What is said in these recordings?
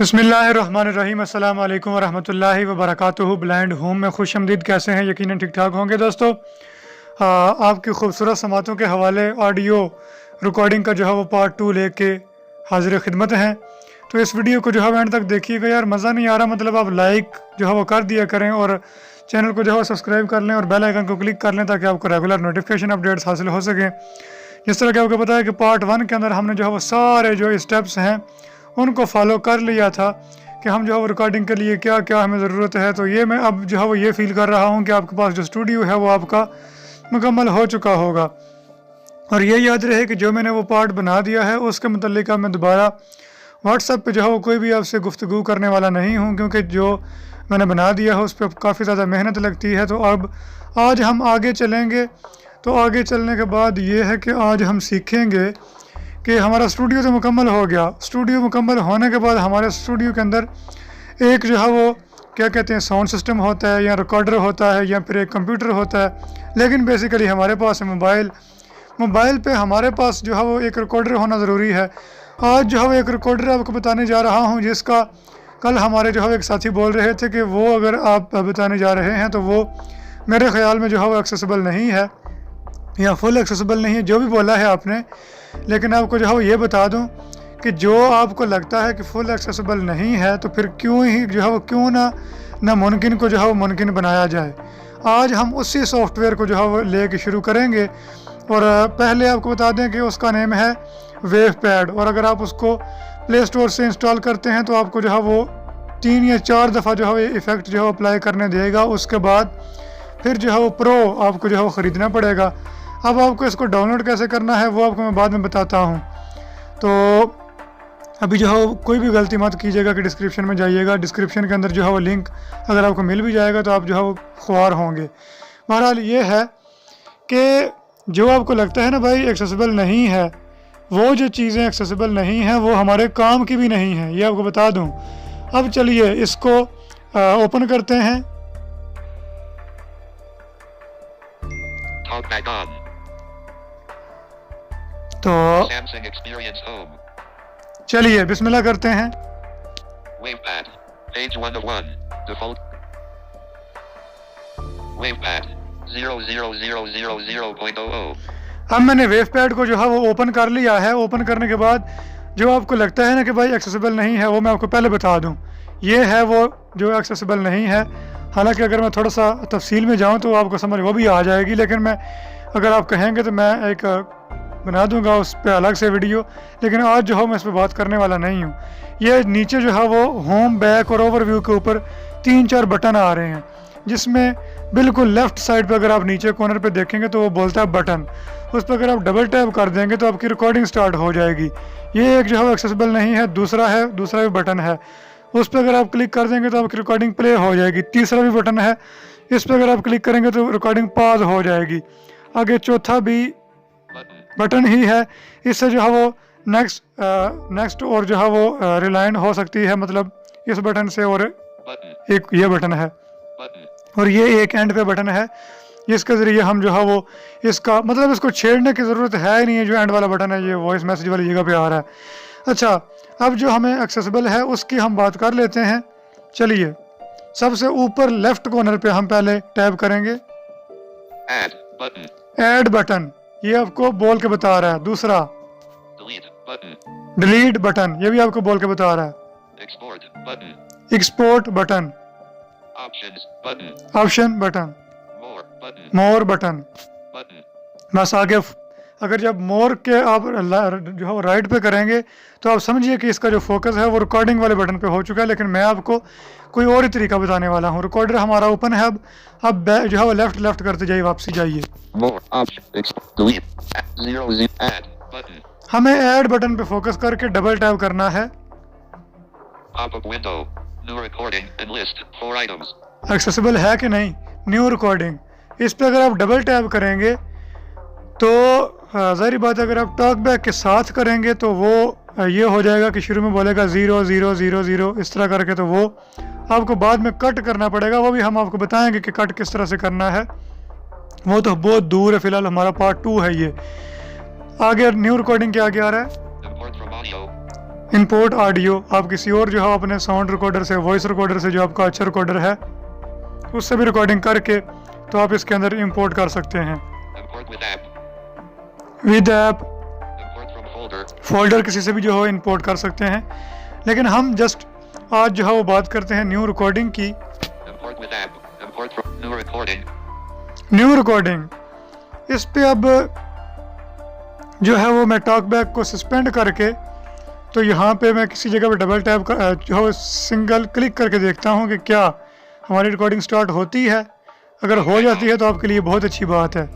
बिस्मिल्लाहिर्रहमानिर्रहीम अस्सलाम वालेकुम वरहमतुल्लाहि वबरकातुहू। ब्लाइंड होम में खुश आमदीद। कैसे हैं? यकीनन ठीक ठाक होंगे दोस्तों। आपकी खूबसूरत समातों के हवाले ऑडियो रिकॉर्डिंग का जो है वो पार्ट 2 लेके हाजिर खिदमत हैं। तो इस वीडियो को जो है एंड तक देखिएगा। यार मज़ा नहीं आ रहा, मतलब आप लाइक जो है वो कर दिया करें और चैनल को जो है सब्सक्राइब कर लें और बेल आइकन को क्लिक कर लें ताकि आपको रेगुलर नोटिफिकेशन अपडेट्स हासिल हो सकें। जिस तरह कि आपको पता है कि पार्ट 1 के अंदर हमने जो है वो सारे जो स्टेप्स हैं उनको फॉलो कर लिया था कि हम जो है वो रिकॉर्डिंग के लिए क्या क्या हमें ज़रूरत है। तो ये मैं अब जो है वो ये फील कर रहा हूँ कि आपके पास जो स्टूडियो है वो आपका मुकम्मल हो चुका होगा। और ये याद रहे कि जो मैंने वो पार्ट बना दिया है उसके मतलब मैं दोबारा व्हाट्सएप पे जो है वो कोई भी आपसे गुफ्तगू करने वाला नहीं हूँ, क्योंकि जो मैंने बना दिया है उस पर काफ़ी ज़्यादा मेहनत लगती है। तो अब आज हम आगे चलेंगे। तो आगे चलने के बाद ये है कि आज हम सीखेंगे कि हमारा स्टूडियो तो मुकम्मल हो गया। स्टूडियो मुकम्मल होने के बाद हमारे स्टूडियो के अंदर एक जो है वो क्या कहते हैं साउंड सिस्टम होता है या रिकॉर्डर होता है या फिर एक कंप्यूटर होता है, लेकिन बेसिकली हमारे पास है मोबाइल पे हमारे पास जो है वो एक रिकॉर्डर होना ज़रूरी है। आज जो है वो एक रिकॉर्डर आपको बताने जा रहा हूँ जिसका कल हमारे जो है एक साथी बोल रहे थे कि वो अगर आप बताने जा रहे हैं तो वो मेरे ख़्याल में जो है वो एक्सेसिबल नहीं है या फुल एक्सेसिबल नहीं है, जो भी बोला है आपने। लेकिन आपको जो है वो ये बता दूं कि जो आपको लगता है कि फुल एक्सेसिबल नहीं है तो फिर क्यों ना मुमकिन को जो है वो मुमकिन बनाया जाए। आज हम उसी सॉफ्टवेयर को जो है वो लेके शुरू करेंगे। और पहले आपको बता दें कि उसका नेम है वेव पैड, और अगर आप उसको प्ले स्टोर से इंस्टॉल करते हैं तो आपको जो है वो 3 या 4 दफ़ा जो है वो इफ़ेक्ट जो है अप्लाई करने देगा। उसके बाद फिर जो है वो प्रो आपको जो है वो ख़रीदना पड़ेगा। अब आपको इसको डाउनलोड कैसे करना है वो आपको मैं बाद में बताता हूँ। तो अभी जो है कोई भी गलती मत कीजिएगा कि डिस्क्रिप्शन में जाइएगा। डिस्क्रिप्शन के अंदर जो है वो लिंक अगर आपको मिल भी जाएगा तो आप जो है वो ख्वार होंगे। बहरहाल ये है कि जो आपको लगता है ना भाई एक्सेसिबल नहीं है, वो जो चीज़ें एक्सेसिबल नहीं हैं वो हमारे काम की भी नहीं है, ये आपको बता दूँ। अब चलिए इसको ओपन करते हैं। तो चलिए बिस्मिल्लाह करते हैं। WavePad, page 1 of 1, default. WavePad 00000.00. अब मैंने वेवपैड को जो है वो ओपन कर लिया है। ओपन करने के बाद जो आपको लगता है ना कि भाई एक्सेसिबल नहीं है वो मैं आपको पहले बता दूं, ये है वो जो एक्सेसिबल नहीं है। हालांकि अगर मैं थोड़ा सा तफसील में जाऊं तो आपको समझ वो भी आ जाएगी, लेकिन मैं अगर आप कहेंगे तो मैं एक बना दूंगा उस पर अलग से वीडियो। लेकिन आज जो है मैं इस पर बात करने वाला नहीं हूँ। ये नीचे जो है वो होम, बैक और ओवरव्यू के ऊपर 3-4 बटन आ रहे हैं, जिसमें बिल्कुल लेफ़्ट साइड पे अगर आप नीचे कॉर्नर पे देखेंगे तो वो बोलता है बटन। उस पर अगर आप डबल टैप कर देंगे तो आपकी रिकॉर्डिंग स्टार्ट हो जाएगी। ये एक जो है वो एक्सेसिबल नहीं है। दूसरा भी बटन है, उस पर अगर आप क्लिक कर देंगे तो आपकी रिकॉर्डिंग प्ले हो जाएगी। तीसरा भी बटन है, इस पर अगर आप क्लिक करेंगे तो रिकॉर्डिंग पॉज हो जाएगी। आगे चौथा भी बटन ही है, इससे जो है वो नेक्स्ट और जो है वो रिलाइन हो सकती है, मतलब इस बटन से। और एक ये बटन है और ये एक एंड पे बटन है जिसके ज़रिए हम जो है वो इसका मतलब इसको छेड़ने की ज़रूरत है ही नहीं है। जो एंड वाला बटन है ये वॉइस मैसेज वाली जगह पे आ रहा है। अच्छा, अब जो हमें एक्सेसिबल है उसकी हम बात कर लेते हैं। चलिए सबसे ऊपर लेफ्ट कॉर्नर पे हम पहले टैप करेंगे ऐड बटन, ये आपको बोल के बता रहा है। दूसरा डिलीट बटन, ये भी आपको बोल के बता रहा है। एक्सपोर्ट बटन, ऑप्शन बटन, मोर बटन। बस आगे अगर जब मोर के आप जो है राइट पे करेंगे तो आप समझिए कि इसका जो फोकस है वो रिकॉर्डिंग वाले बटन पे हो चुका है। लेकिन मैं आपको कोई और ही तरीका बताने वाला हूँ। रिकॉर्डर हमारा ओपन है। अब जो है वो लेफ्ट करते जाइए, वापसी जाइए। हमें ऐड बटन पे फोकस करके डबल टैप करना है। एक्सेसिबल है कि नहीं, न्यू रिकॉर्डिंग, इस पे अगर आप डबल टैप करेंगे तो ज़ाहिर बात है अगर आप टॉक बैक के साथ करेंगे तो वो ये हो जाएगा कि शुरू में बोलेगा 0 0 0 0 इस तरह करके, तो वो आपको बाद में कट करना पड़ेगा। वो भी हम आपको बताएंगे कि कट किस तरह से करना है, वो तो बहुत दूर है। फिलहाल हमारा पार्ट 2 है ये। आगे न्यू रिकॉर्डिंग के आगे आ रहा है इंपोर्ट ऑडियो, आप किसी और जो है अपने साउंड रिकॉर्डर से, वॉइस रिकॉर्डर से, जो आपका अच्छा रिकॉर्डर है उससे भी रिकॉर्डिंग करके तो आप इसके अंदर इंपोर्ट कर सकते हैं। Import with app. With app, Import from folder. Folder किसी से भी जो है इंपोर्ट कर सकते हैं। लेकिन हम जस्ट आज जो है वो बात करते हैं न्यू रिकॉर्डिंग की। Import with app. Import from new recording. New recording, इस पे अब जो है वो मैं टॉकबैक को सस्पेंड करके तो यहाँ पे मैं किसी जगह पे डबल टैप कर जो है सिंगल क्लिक करके देखता हूँ कि क्या हमारी रिकॉर्डिंग स्टार्ट होती है। अगर हो जाती है तो आपके लिए बहुत अच्छी बात है।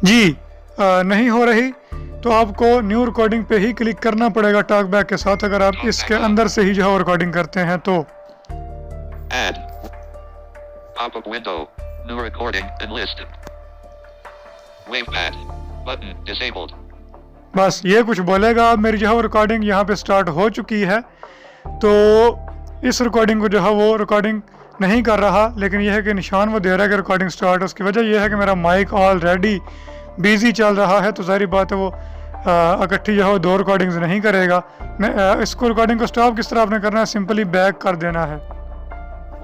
जी नहीं हो रही तो आपको न्यू रिकॉर्डिंग पे ही क्लिक करना पड़ेगा टॉकबैक के साथ, अगर आप इसके अंदर से ही जो है रिकॉर्डिंग करते हैं तो। Add. Pop-up window. New recording and list. Wavepad. Button disabled. बस ये कुछ बोलेगा। अब मेरी जो है रिकॉर्डिंग यहाँ पे स्टार्ट हो चुकी है, तो इस रिकॉर्डिंग को जो है वो रिकॉर्डिंग नहीं कर रहा, लेकिन यह है कि निशान वो दे रहा है कि रिकॉर्डिंग स्टार्ट। उसकी वजह यह है कि मेरा माइक ऑलरेडी बिजी चल रहा है, तो सारी बात है वो इकट्ठी जो है वो 2 रिकॉर्डिंग्स नहीं करेगा। मैं इसको रिकॉर्डिंग को स्टॉप किस तरह आपने करना है, सिंपली बैक कर देना है।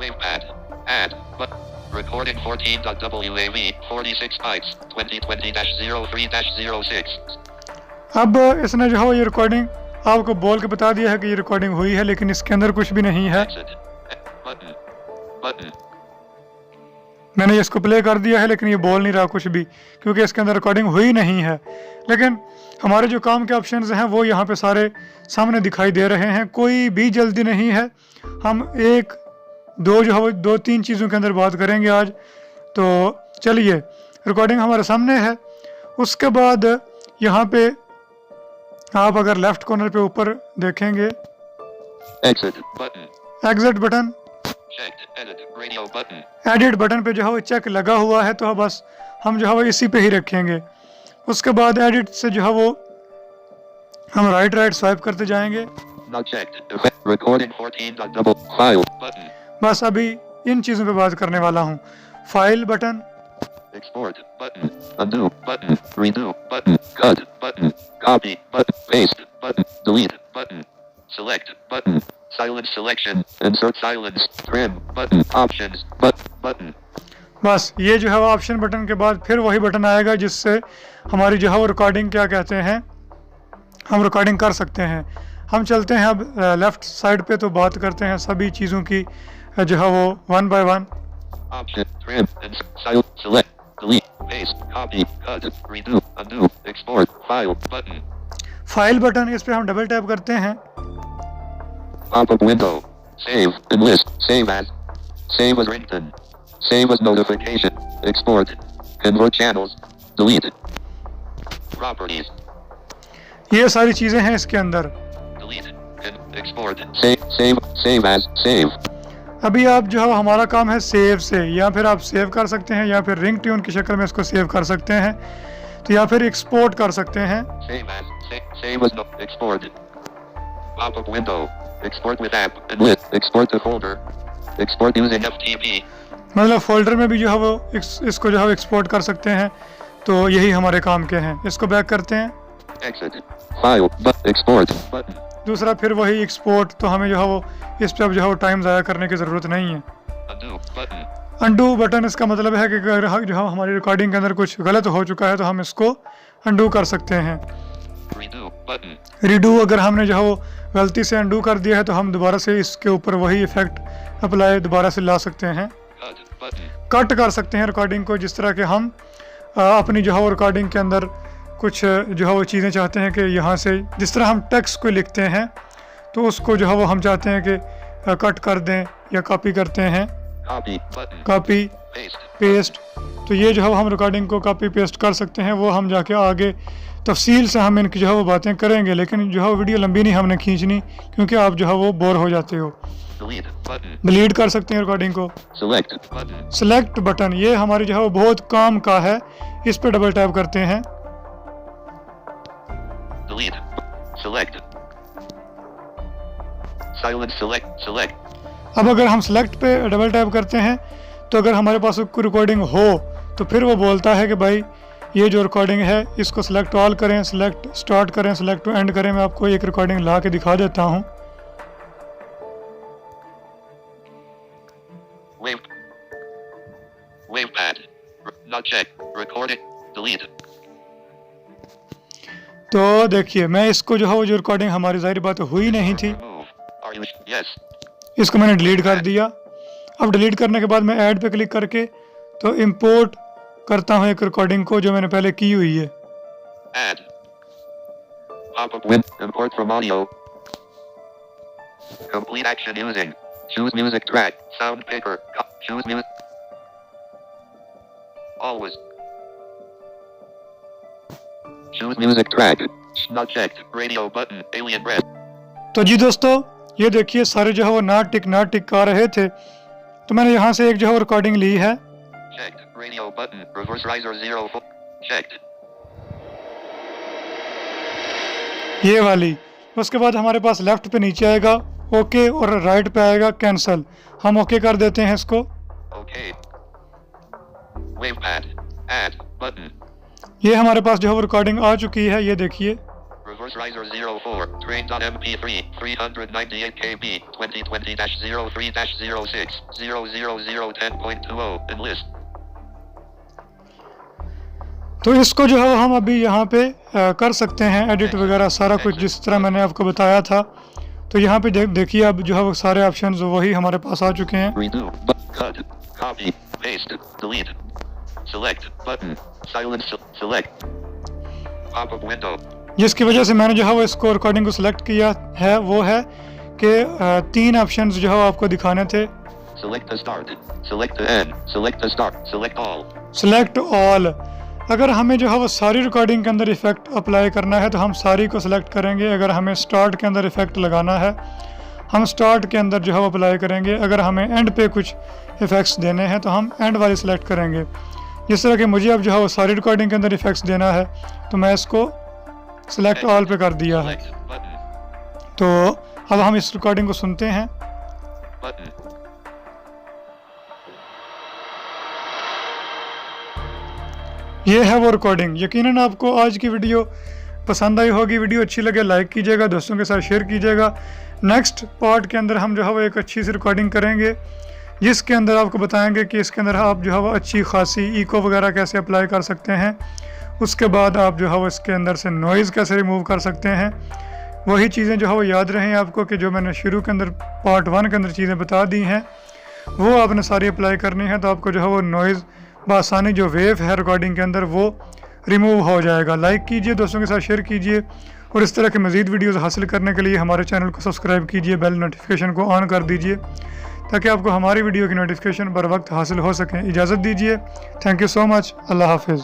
Wavepad. Add. But recording 14.wav 46 bytes 2020-03-06. अब इसने जो है ये रिकॉर्डिंग आपको बोल के बता दिया है कि ये रिकॉर्डिंग हुई है, लेकिन इसके अंदर कुछ भी नहीं है। Exit. Button. Button. मैंने इसको प्ले कर दिया है, लेकिन ये बोल नहीं रहा कुछ भी, क्योंकि इसके अंदर रिकॉर्डिंग हुई नहीं है। लेकिन हमारे जो काम के ऑप्शंस हैं वो यहाँ पे सारे सामने दिखाई दे रहे हैं। कोई भी जल्दी नहीं है। हम 1, 2 जो है 2-3 चीज़ों के अंदर बात करेंगे आज। तो चलिए, रिकॉर्डिंग हमारे सामने है। उसके बाद यहाँ पे आप अगर लेफ्ट कॉर्नर पे ऊपर देखेंगे, Exit. Button. Exit button, Checked. Edit. Radio button. Edit button पे जो है वो चेक लगा हुआ है, तो बस हम जो है वो इसी पे ही रखेंगे। उसके बाद एडिट से जो है वो हम राइट स्वाइप करते जाएंगे। Not checked. Effect. Recording 14. File. Button. बस अभी इन चीज़ों पे बात करने वाला हूँ। File button, Export. Button. Undo. Button. Redo. Button. Cut. Button. Copy. Button. Paste. Button. Delete. Button. Select. Button. Silence selection. Insert silence. Trim. Button. Options. Button. बस ये जो है वो ऑप्शन बटन के बाद फिर वही बटन आएगा जिससे हमारी जो है वो रिकॉर्डिंग क्या कहते हैं, हम रिकॉर्डिंग कर सकते हैं। हम चलते हैं अब लेफ़्ट साइड पे, तो बात करते हैं सभी चीज़ों की जो है वो 1 by 1। Option. Trim. Silence. Select. Delete. Paste. Copy. Cut. Redo. Undo. Export. File. Button. File button, इस पे हम डबल टैप करते हैं। Pop-up window. Save. And list. Save as. Save as ringtone. Save as notification. Export. Convert channels. Delete. Properties. ये सारी चीज़ें हैं इसके अंदर। Delete. Export. Save as. Save. अभी आप जो है हमारा काम है सेव से, या फिर आप सेव कर सकते हैं, या फिर रिंग ट्यून की शक्ल में इसको सेव कर सकते हैं, तो या फिर एक्सपोर्ट कर सकते हैं। Save as. Save as. Export. Pop-up window. Export with app and list. Export to folder. Export using FTP. मतलब फोल्डर में भी जो है वो इसको जो है एक्सपोर्ट कर सकते हैं। तो यही हमारे काम के हैं। इसको बैक करते हैं। Exit. File. Export. Button. दूसरा फिर वही एक्सपोर्ट, तो हमें जो है वो इस पर अब जो है वो टाइम ज़ाया करने की ज़रूरत नहीं है। Undo. Button. अंडू बटन, इसका मतलब है कि अगर जो है हमारी रिकॉर्डिंग के अंदर कुछ गलत हो चुका है तो हम इसको अंडू कर सकते हैं। Redo. Button. रीडू, अगर हमने जो है वो गलती से अंडू कर दिया है तो हम दोबारा से इसके ऊपर वही इफेक्ट अप्लाई दोबारा से ला सकते हैं। Cut. Button. कट कर सकते हैं रिकॉर्डिंग को, जिस तरह के हम अपनी जो है वो रिकॉर्डिंग के अंदर कुछ जो है वो चीज़ें चाहते हैं कि यहाँ से जिस तरह हम टेक्स्ट को लिखते हैं तो उसको जो है वो हम चाहते हैं कि कट कर दें या कॉपी करते हैं। Copy. Button. Copy Paste. Paste, तो ये जो है वो हम रिकॉर्डिंग को कॉपी पेस्ट कर सकते हैं। वो हम जाके आगे तफसील से हम इनकी जो है वो बातें करेंगे, लेकिन जो है वो वीडियो लंबी नहीं हमने खींचनी, क्योंकि आप जो है वो बोर हो जाते हो। Delete. Button. डिलीट कर सकते हैं रिकॉर्डिंग को। Select. Button. सेलेक्ट बटन, ये हमारी जो है वो बहुत काम का है। इस पर डबल टैप करते हैं। Delete. Select. Silence select. Select. अब अगर हम सेलेक्ट पे डबल टैप करते हैं तो अगर हमारे पास कोई रिकॉर्डिंग हो तो फिर वो बोलता है कि भाई ये जो रिकॉर्डिंग है इसको सिलेक्ट ऑल करें, सिलेक्ट स्टार्ट करें, सिलेक्ट टू एंड करें। मैं आपको एक रिकॉर्डिंग ला के दिखा देता हूँ। Wavepad. Not check. Recorded. Delete. तो देखिए मैं इसको जो है वो जो रिकॉर्डिंग हमारी जाहिर बात हुई नहीं थी, Remove. Are you? Yes. इसको मैंने डिलीट कर दिया। अब डिलीट करने के बाद मैं ऐड पे क्लिक करके तो इंपोर्ट करता हूँ एक रिकॉर्डिंग को जो मैंने पहले की हुई है। Add. Pop-up win. Import from audio. Complete action using. Choose music track. Sound picker. Choose music. Always. Choose music track. Not checked. Radio button. Alien red. तो जी दोस्तों ये देखिए सारे जो है वो ना टिक आ रहे थे, तो मैंने यहाँ से एक जो है रिकॉर्डिंग ली है। Checked. Radio button. Reverse riser 0. Checked. ये वाली। उसके बाद हमारे पास लेफ्ट पे नीचे आएगा ओके और राइट पे आएगा कैंसल। हम ओके कर देते हैं इसको। Okay. Wavepad. Add. Button. ये हमारे पास जो है वो रिकॉर्डिंग आ चुकी है, ये देखिए। Reverse riser 04. Train.mp3. 398 KB. 2020-03-06. 00010.20. Enlist. तो इसको जो है हम अभी यहाँ पे कर सकते हैं एडिट वगैरह सारा कुछ जिस तरह मैंने आपको बताया था। तो यहाँ पे देखिए अब जो है वो सारे ऑप्शंस वही हमारे पास आ चुके हैं। Redo. Cut. Copy. Paste. Delete. Select. Button. Silence. Select. Pop-up window. जिसकी वजह से मैंने जो है वो इसको रिकॉर्डिंग को सिलेक्ट किया है वो है कि 3 ऑप्शंस जो है वो आपको दिखाने थे। Select the start. Select the end. Select the start. Select all. Select all. अगर हमें जो है वो सारी रिकॉर्डिंग के अंदर इफेक्ट अप्लाई करना है तो हम सारी को सिलेक्ट करेंगे। अगर हमें स्टार्ट के अंदर इफेक्ट लगाना है हम स्टार्ट के अंदर जो है वो अप्लाई करेंगे। अगर हमें एंड पे कुछ इफेक्ट्स देने हैं तो हम एंड वाली सिलेक्ट करेंगे। जिस तरह कि मुझे अब जो है वो सारी रिकॉर्डिंग के अंदर इफेक्ट्स देना है तो मैं इसको सिलेक्ट ऑल पे कर दिया है। Select. Button. तो अब हम इस रिकॉर्डिंग को सुनते हैं। Button. ये है वो रिकॉर्डिंग। यकीनन आपको आज की वीडियो पसंद आई होगी। वीडियो अच्छी लगे लाइक कीजिएगा, दोस्तों के साथ शेयर कीजिएगा। नेक्स्ट पार्ट के अंदर हम जो है वो एक अच्छी सी रिकॉर्डिंग करेंगे जिसके अंदर आपको बताएंगे कि इसके अंदर आप जो है वो अच्छी खासी इको वगैरह कैसे अप्लाई कर सकते हैं। उसके बाद आप जो है वो इसके अंदर से नॉइज़ कैसे रिमूव कर सकते हैं। वही चीज़ें जो है वो याद रहें आपको कि जो मैंने शुरू के अंदर पार्ट 1 के अंदर चीज़ें बता दी हैं वो आपने सारी अप्लाई करनी है। तो आपको जो है वो नॉइज़ बआसानी जो वेव है रिकॉर्डिंग के अंदर वो रिमूव हो जाएगा। लाइक कीजिए, दोस्तों के साथ शेयर कीजिए और इस तरह के मज़ीद वीडियोस हासिल करने के लिए हमारे चैनल को सब्सक्राइब कीजिए, बेल नोटिफिकेशन को ऑन कर दीजिए ताकि आपको हमारी वीडियो की नोटिफिकेशन बर वक्त हासिल हो सकें। इजाज़त दीजिए। Thank you so much. अल्लाह हाफिज़।